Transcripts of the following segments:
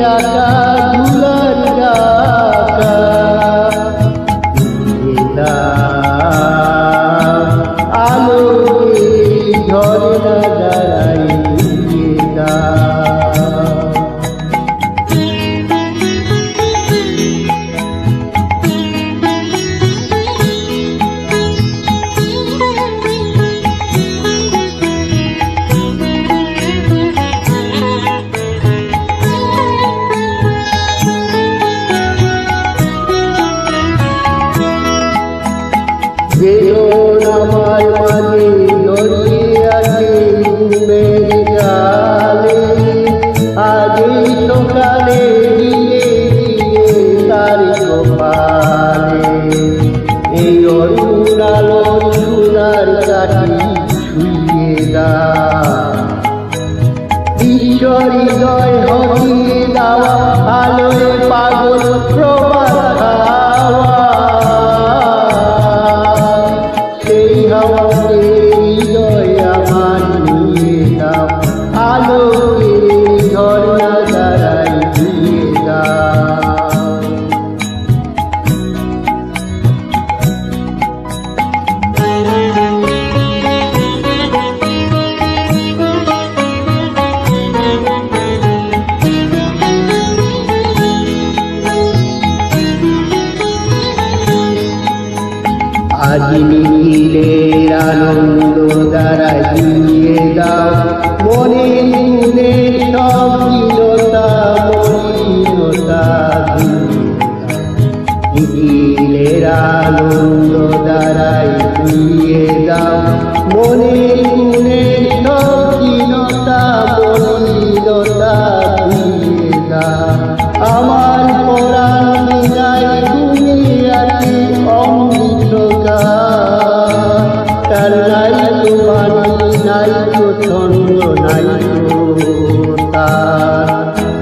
আঁকা ধুলার ঢাকা আলোকে ঝরে না দাঁড়াই আমার মাঝে জড়িয়ে আছে ঘুমের জালে আজই সকালে দিয়ে দিয়ে তার কপালে এই অরুণ আলোর সোনার কাঠি ছুঁয়ে দাও ঈশ্বর হৃদয় হরিয়ে দেওয়া আলোয় পাগল প্রভাত খাওয়া হৃদয় আমার নিয়ে দাও আলোকে ঝর্ণা দ্বারাই দিয়ে দাও আজ নিখিলের আনন্দ দ্বারা দিয়ে দাও মনে মনের সব দীনতা মলিনতা নিখিলের আনন্দ দ্বারাই দিয়ে দাও মনে মনের সব দীনতা মলিনতা দিয়ে দাও আমার পরাণ নাই তুমি আছি অমৃত তার নাই তো বাণী নাই তো ছন্দ নাই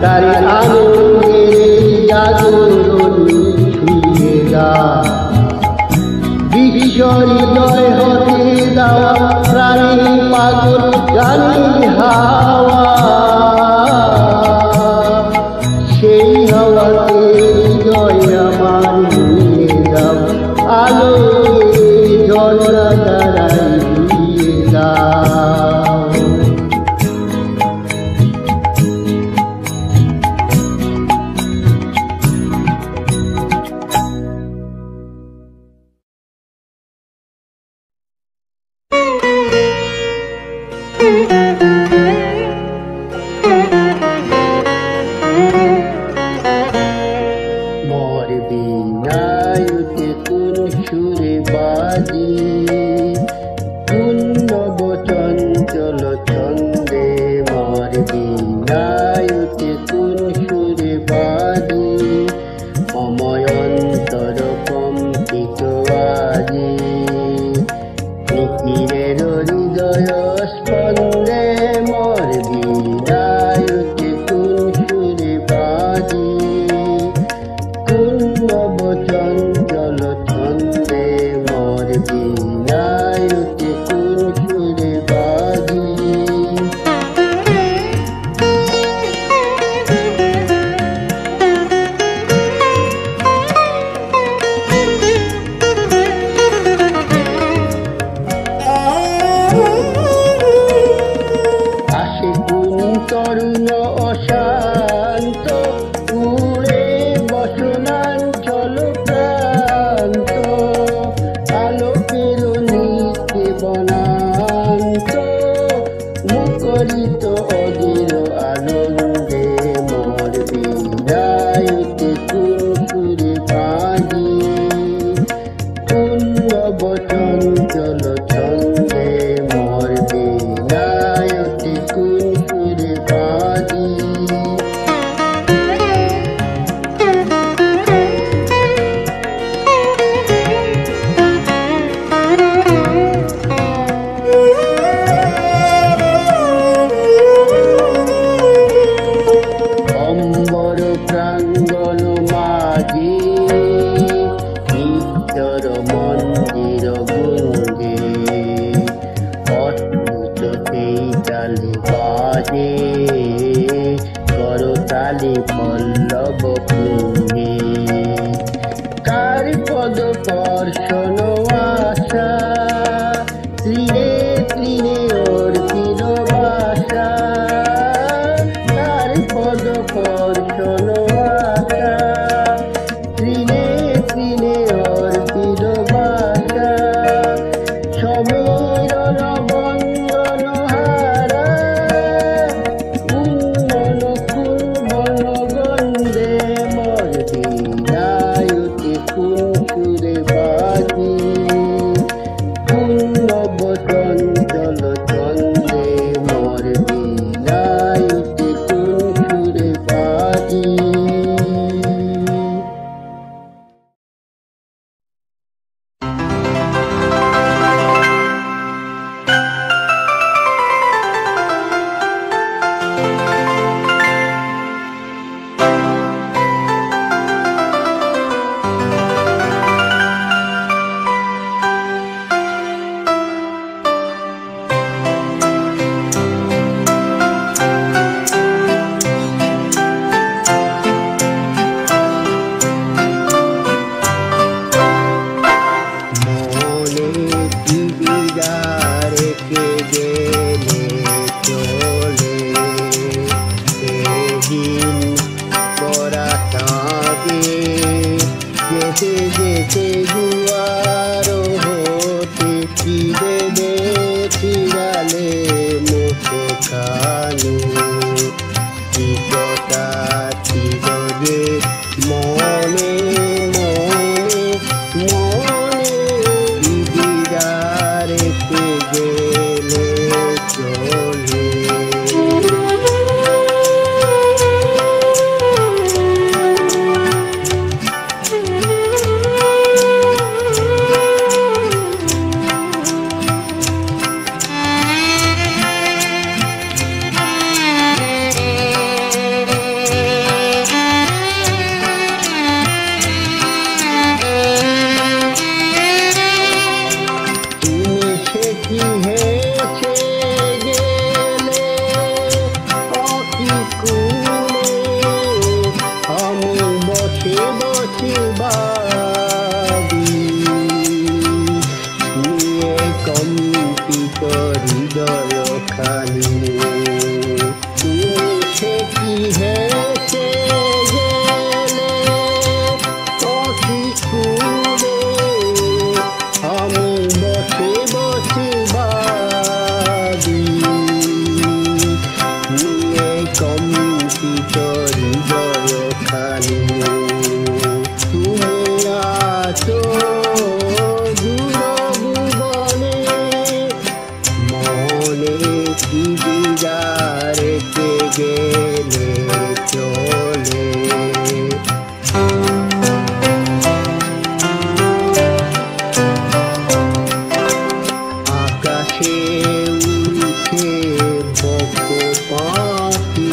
তার আনন্দের জাগরণী ছুঁয়ে দাও বিশ্ব হৃদয় হতে দাও প্রাণী পাগল গানের হাওয়া সেই হাওয়াতে হৃদয় আমার নিয়ে দাও আলোকে ঝর্ণা দ্বারাই দিয়ে দাও পল্লব পুঙ্গে কার পদ স্পর্শন আশা তৃণে তৃণে অর্পিত বাসা কার পদ স্পর্শন আশা তৃণে তৃণে অর্পিত বাসা সমীরণ বন্দন হারা কুঞ্জন কুঞ্জন গন্ধে মর বিনায়তি কুঞ্চুরে বাজি কুঞ্জব চঞ্চল চন্দে মর বিনায়তি কুঞ্চুরে বাজি। যেতে জুয়ার হতে চিরে দে চিরালে মুখে খানু চিরতা চিরে মনে মনে মনে দিদিরা রেখে গেলে চলে হৃদয় খালি সে কি হেসে গেলে অতি কুলে আমি বসে বসে বাদি নিয়ে কম্পিত হৃদয় খালি তুমি আছো রেখে গেলে চলে আকাশে উঠে বক পাখি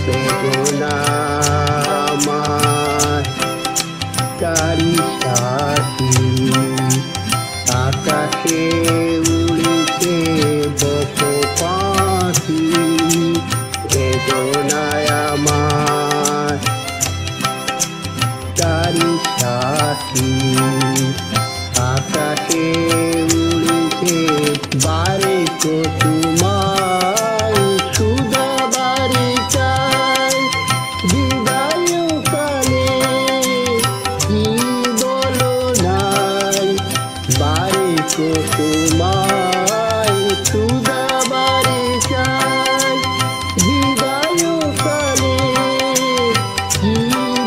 বেদনা আমার তারি সাথী আকাশে উড়েছে বক পাখি বেদনায় আমার তারি সাথী আকাশে উড়েছে বারে তো তোমার সুদা বাড়ি চাই বিদায় কালে কি বলো নাই বারে তো তোমার সুদা বাড়ি চাই বিদায় কালে কি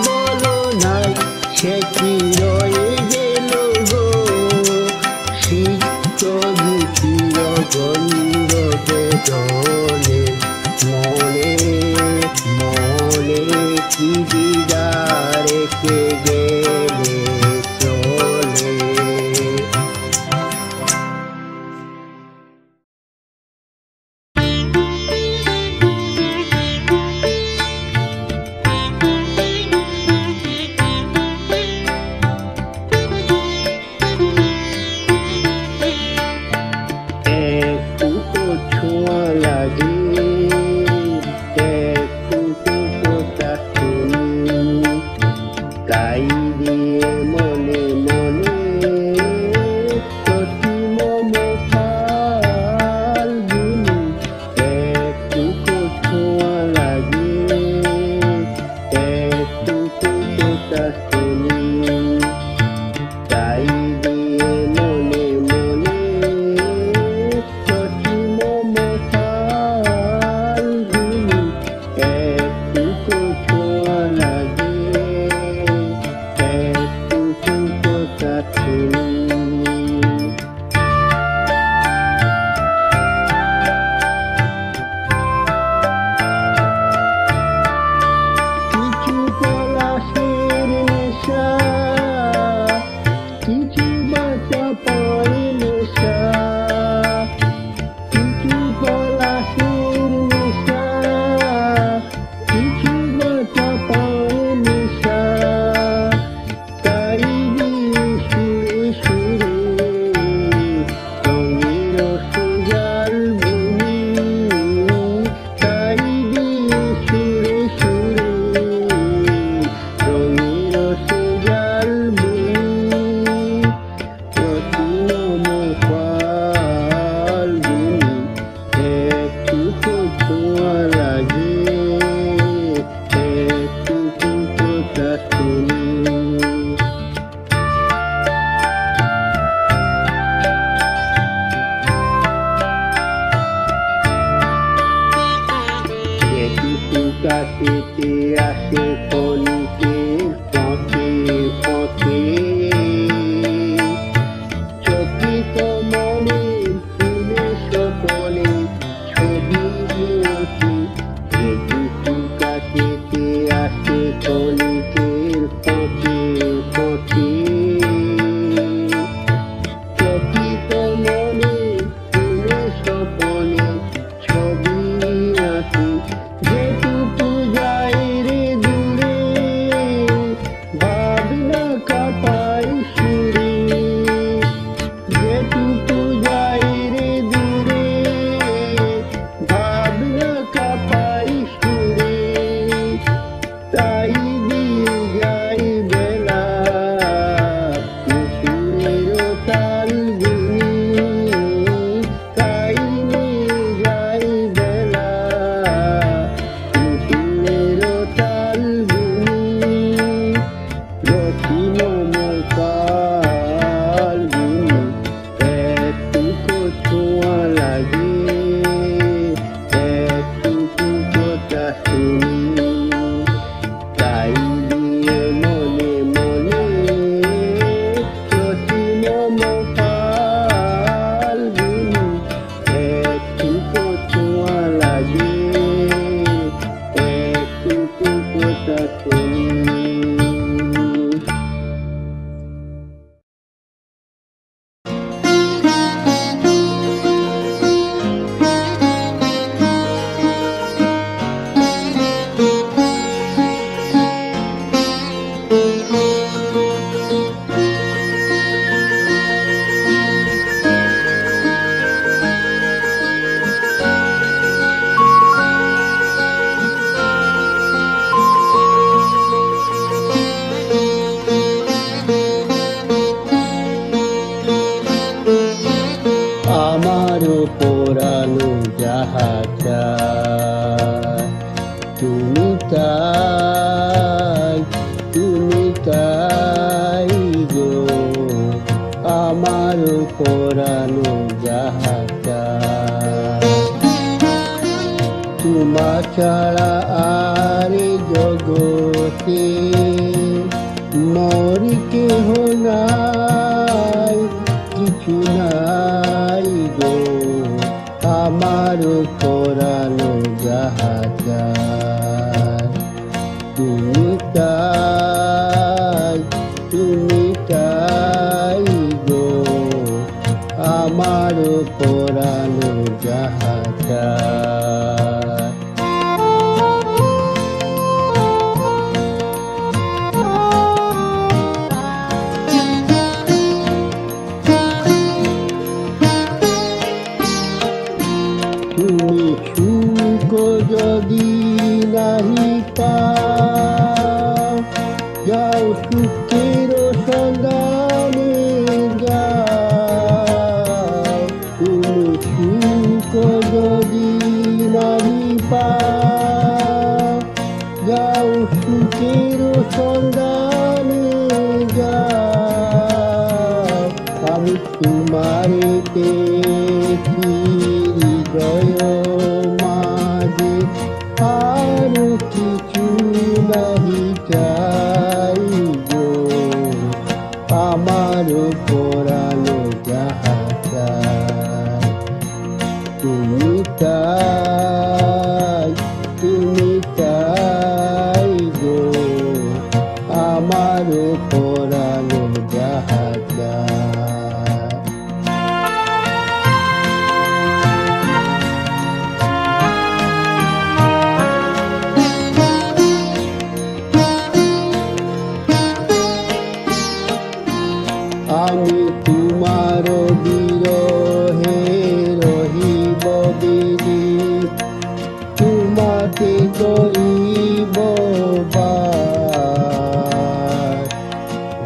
বলো নাই সে কি রয়ে গেল কাটিতে আসে ক্ষণিকের পথে পথে চকিত মনে ফুলে সকলে ছবি আঁকি যেটুকু কাটিতে আসে ক্ষণিকের পথে পথে চকিত মনে ফুলে সকলে ছবি আঁকি যেটুকু যাই রে দূরে ভাবনা কাঁপাই সুরে যেটুকু যাই রে দূরে ভাবনা কাঁপাই সুরে তাই দিয়ে যাই বেলা সুরের তাল গুনি তাই নিয়ে যাই বেলা সুরের তাল গুনি রথিন মোকাল গুনি একটুকু ছোঁয়া লাগে একটুকু কথা শুনি তাই দিয়ে মনে মনে রথিন মোকাল গুনি একটুকু ছোঁয়া লাগে একটুকু কথা শুনি। আমারও পোড়ানো যাহা চায় তুমি তাই গো আমারও পোড়ানো যাহা চায় তোমা ছাড়া আর জগতে মরি কেহ নাই কিছু নাই গো আমার পরানো যাহা চায় তুমি তাই গো আমার পরানো যাহা চায়। তুমি সুখ যদি নাহি পাও যাও সুখের সন্ধানে যাও তুমি সুখ যদি নাহি পাও যাও সুখের সন্ধানে যাও আমি তোমারে পেয়েছি হৃদয় মাঝে আর কিছু নাহি চাই গো আমার পরানো যাহা চায় তুমি তাই গো আমার পরানো যাহা চায়। আমি তোমার বিরহে রহিব দিদি তোমাকে করিব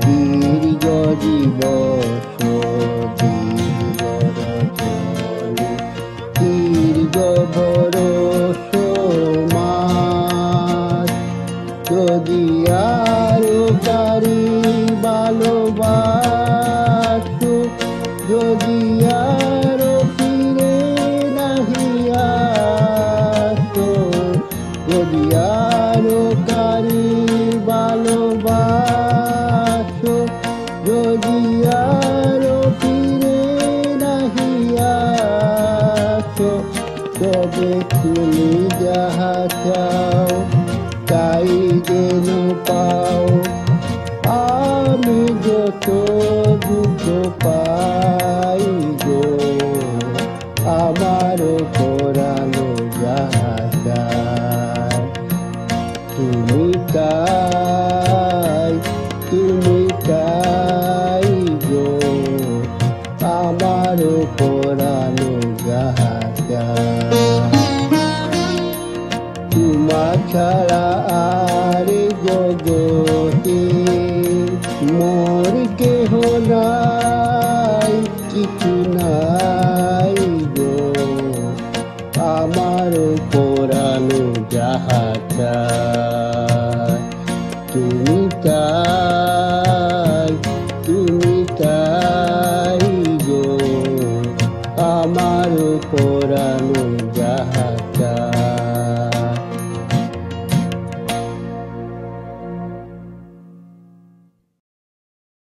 দীর্ঘ দিবস দীর্ঘ বরষ মাস যদি আরো পারি ভালোবাসো যদি আরো ফিরে নাহি আসো যদি আরো যেন পাও। আমি যত দুঃখ পাই গো, আমার পরানো যাহা চায়। তুমি তাই গো, আমার পরানো যাহা চায়। তোমা ছাড়া আর জগতে মোর কেহ নাই, কিছু নাই গো, আমার পরানো যাহা চায়।